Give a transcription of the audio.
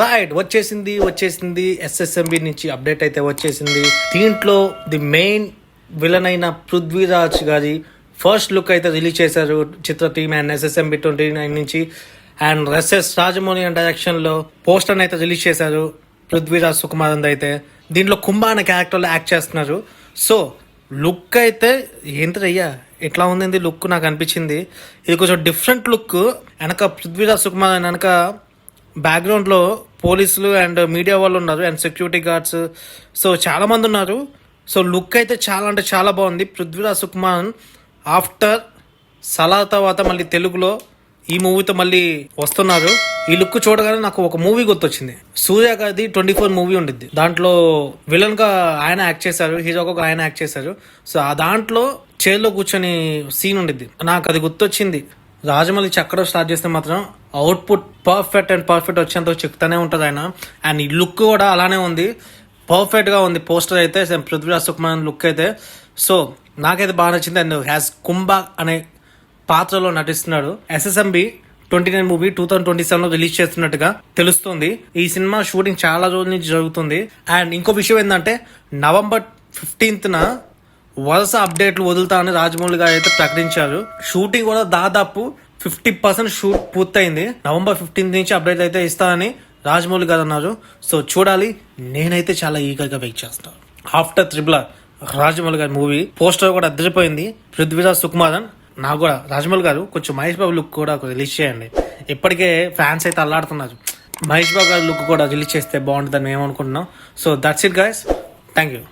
Right వచ్చేసింది SSMB నుంచి update అయితే వచ్చేసింది. దీంట్లో ది మెయిన్ విలన్ అయిన పృథ్వీరాజ్ గారి ఫస్ట్ లుక్ అయితే రిలీజ్ చేశారు చిత్ర టీమ్ అండ్ ఎస్ఎస్ఎంబి 29 నుంచి. అండ్ ఎస్ఎస్ రాజమౌళి డైరెక్షన్ లో పోస్టర్ అయితే రిలీజ్ చేశారు పృథ్వీరాజ్ సుకుమార్ అయితే. దీంట్లో కుంభ అనే క్యారెక్టర్లో యాక్ట్ చేస్తున్నారు. సో లుక్ అయితే ఏంటయ్యా ఎట్లా ఉంది లుక్ నాకు అనిపించింది. ఇది కొంచెం డిఫరెంట్ లుక్. వెనక పృథ్వీరాజ్ సుకుమార్ వెనక బ్యాక్గ్రౌండ్లో పోలీసులు అండ్ మీడియా వాళ్ళు ఉన్నారు అండ్ సెక్యూరిటీ గార్డ్స్. సో చాలా మంది ఉన్నారు. సో లుక్ అయితే చాలా అంటే చాలా బాగుంది. పృథ్వీరాజ్ సుకుమార్ ఆఫ్టర్ సలా తర్వాత మళ్ళీ తెలుగులో ఈ మూవీతో మళ్ళీ వస్తున్నారు. ఈ లుక్ చూడగానే నాకు ఒక మూవీ గుర్తొచ్చింది. సూర్య గారిది 24 మూవీ ఉండిద్ది. దాంట్లో విలన్ గా ఆయన యాక్ట్ చేశారు, హీరోగా ఆయన యాక్ట్ చేశారు. సో ఆ దాంట్లో చైర్లో కూర్చొని సీన్ ఉండిద్ది. నాకు అది గుర్తొచ్చింది. రాజమౌళి చక్కడం స్టార్ట్ చేస్తే మాత్రం అవుట్పుట్ పర్ఫెక్ట్ వచ్చేంత చెప్తానే ఉంటుంది ఆయన. అండ్ ఈ లుక్ కూడా అలానే ఉంది, పర్ఫెక్ట్ గా ఉంది. పోస్టర్ అయితే పృథ్వీరాజ్ సుకుమార్ లుక్ అయితే సో నాకైతే బాగా నచ్చింది. అండ్ హ్యాస్ కుంభ అనే పాత్రలో నటిస్తున్నాడు. ఎస్ఎస్ఎంబి 29 మూవీ 2027 లో రిలీజ్ చేస్తున్నట్టుగా తెలుస్తుంది. ఈ సినిమా షూటింగ్ చాలా రోజుల నుంచి జరుగుతుంది. అండ్ ఇంకో విషయం ఏంటంటే November 15th వరుస అప్డేట్లు వదులుతా అని రాజమౌళి గారు అయితే ప్రకటించారు. షూటింగ్ కూడా దాదాపు 50% షూట్ పూర్తయింది. November 15th నుంచి అప్డేట్ అయితే ఇస్తానని రాజమౌళి గారు అన్నారు. సో చూడాలి. నేనైతే చాలా ఈగర్గా వెయిట్ చేస్తాను. ఆఫ్టర్ త్రిబుల్ రాజమౌళి గారి మూవీ పోస్టర్ కూడా అద్దరిపోయింది. పృథ్వీరాజ్ సుకుమారన్ నాకు కూడా రాజమౌళి గారు కొంచెం మహేష్ బాబు లుక్ కూడా రిలీజ్ చేయండి. ఇప్పటికే ఫ్యాన్స్ అయితే అల్లాడుతున్నారు. మహేష్ బాబు గారి లుక్ కూడా రిలీజ్ చేస్తే బాగుంటుందని మేము అనుకుంటున్నాం. So that's it guys, thank you.